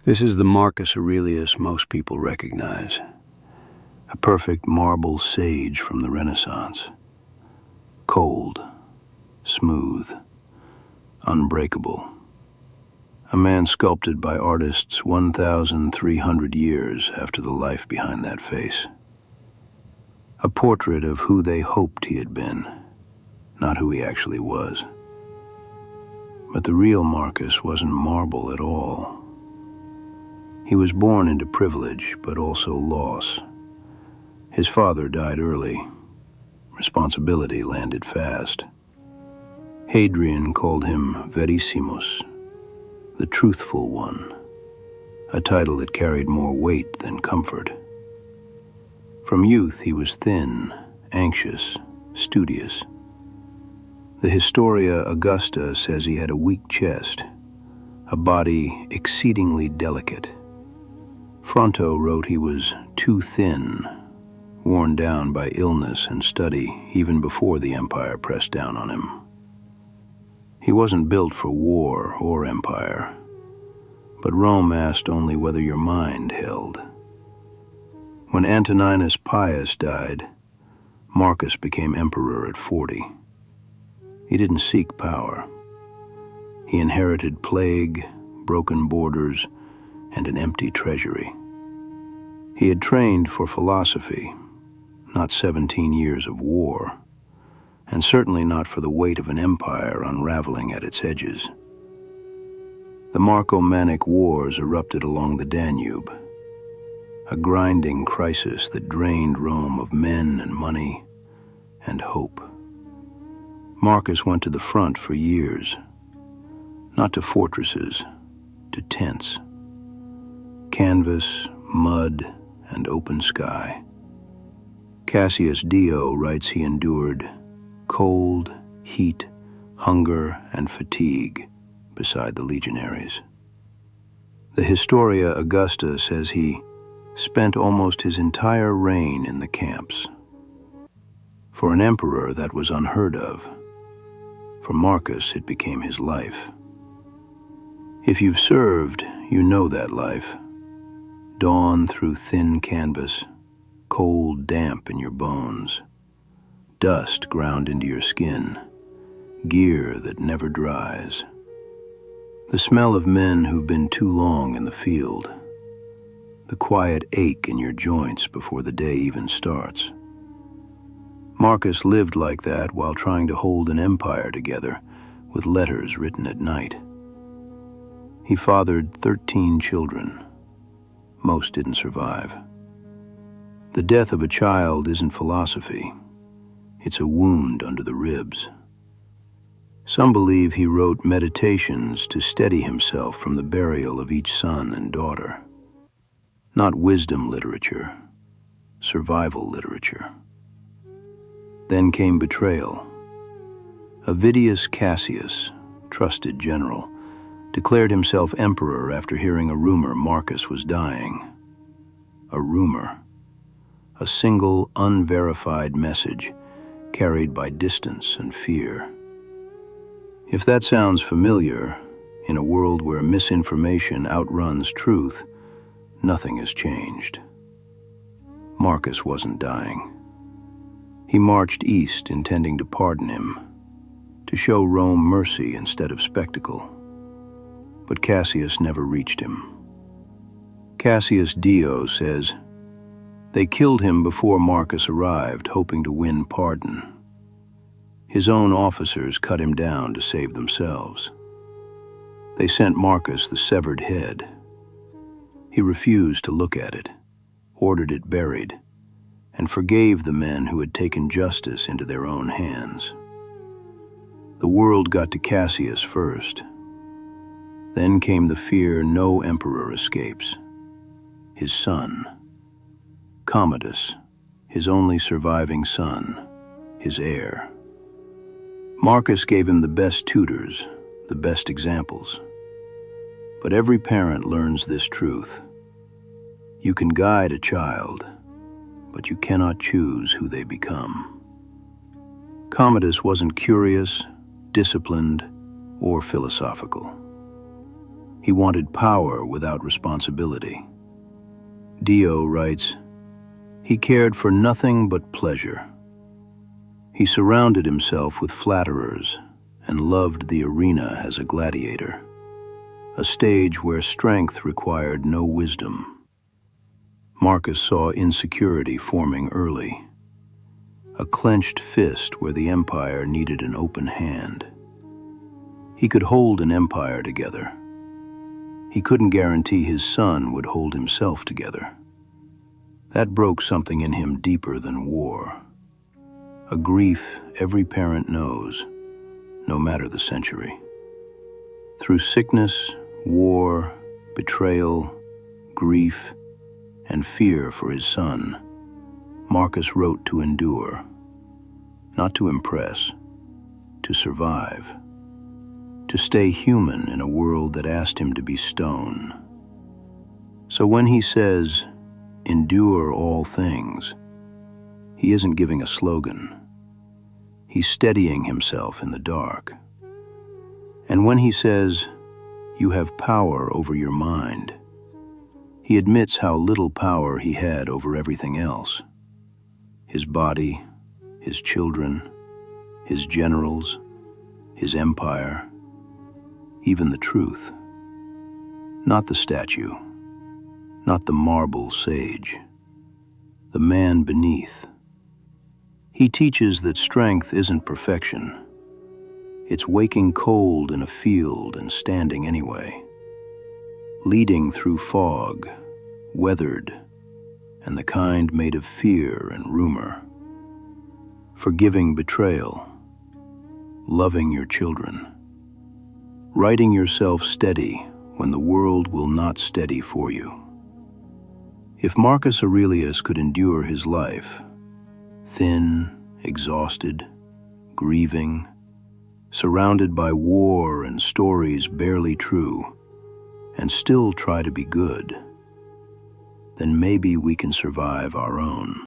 This is the Marcus Aurelius most people recognize, a perfect marble sage from the Renaissance. Cold, smooth, unbreakable. A man sculpted by artists 1,300 years after the life behind that face. A portrait of who they hoped he had been, not who he actually was. But the real Marcus wasn't marble at all. He was born into privilege, but also loss. His father died early. Responsibility landed fast. Hadrian called him Verissimus, the truthful one, a title that carried more weight than comfort. From youth he was thin, anxious, studious. The Historia Augusta says he had a weak chest, a body exceedingly delicate. Fronto wrote he was too thin, worn down by illness and study even before the empire pressed down on him. He wasn't built for war or empire, but Rome asked only whether your mind held. When Antoninus Pius died, Marcus became emperor at 40. He didn't seek power. He inherited plague, broken borders, and an empty treasury. He had trained for philosophy, not 17 years of war, and certainly not for the weight of an empire unraveling at its edges. The Marcomannic Wars erupted along the Danube, a grinding crisis that drained Rome of men and money and hope. Marcus went to the front for years, not to fortresses, to tents. Canvas, mud, and open sky. Cassius Dio writes he endured cold, heat, hunger, and fatigue beside the legionaries. The Historia Augusta says he spent almost his entire reign in the camps. For an emperor, that was unheard of. For Marcus, it became his life. If you've served, you know that life. Dawn through thin canvas, cold damp in your bones, dust ground into your skin, gear that never dries. The smell of men who've been too long in the field, the quiet ache in your joints before the day even starts. Marcus lived like that while trying to hold an empire together with letters written at night. He fathered 13 children. Most didn't survive. The death of a child isn't philosophy. It's a wound under the ribs. Some believe he wrote meditations to steady himself from the burial of each son and daughter. Not wisdom literature, survival literature. Then came betrayal. Avidius Cassius, trusted general, declared himself emperor after hearing a rumor Marcus was dying. A rumor. A single, unverified message carried by distance and fear. If that sounds familiar, in a world where misinformation outruns truth, nothing has changed. Marcus wasn't dying. He marched east intending to pardon him, to show Rome mercy instead of spectacle. But Cassius never reached him. Cassius Dio says, "They killed him before Marcus arrived, hoping to win pardon. His own officers cut him down to save themselves. They sent Marcus the severed head. He refused to look at it, ordered it buried, and forgave the men who had taken justice into their own hands. The world got to Cassius first. Then came the fear no emperor escapes. His son. Commodus, his only surviving son, his heir. Marcus gave him the best tutors, the best examples. But every parent learns this truth. You can guide a child, but you cannot choose who they become. Commodus wasn't curious, disciplined, or philosophical. He wanted power without responsibility. Dio writes, "He cared for nothing but pleasure. He surrounded himself with flatterers and loved the arena as a gladiator, a stage where strength required no wisdom." Marcus saw insecurity forming early, a clenched fist where the empire needed an open hand. He could hold an empire together. He couldn't guarantee his son would hold himself together. That broke something in him deeper than war, a grief every parent knows, no matter the century. Through sickness, war, betrayal, grief, and fear for his son, Marcus wrote to endure, not to impress, to survive, to stay human in a world that asked him to be stone. So when he says, "Endure all things," he isn't giving a slogan. He's steadying himself in the dark. And when he says, "You have power over your mind," he admits how little power he had over everything else. His body, his children, his generals, his empire, even the truth. Not the statue, not the marble sage, the man beneath. He teaches that strength isn't perfection. It's waking cold in a field and standing anyway. Leading through fog, weathered, and the kind made of fear and rumor. Forgiving betrayal, loving your children, writing yourself steady when the world will not steady for you. If Marcus Aurelius could endure his life, thin, exhausted, grieving, surrounded by war and stories barely true, and still try to be good, then maybe we can survive our own.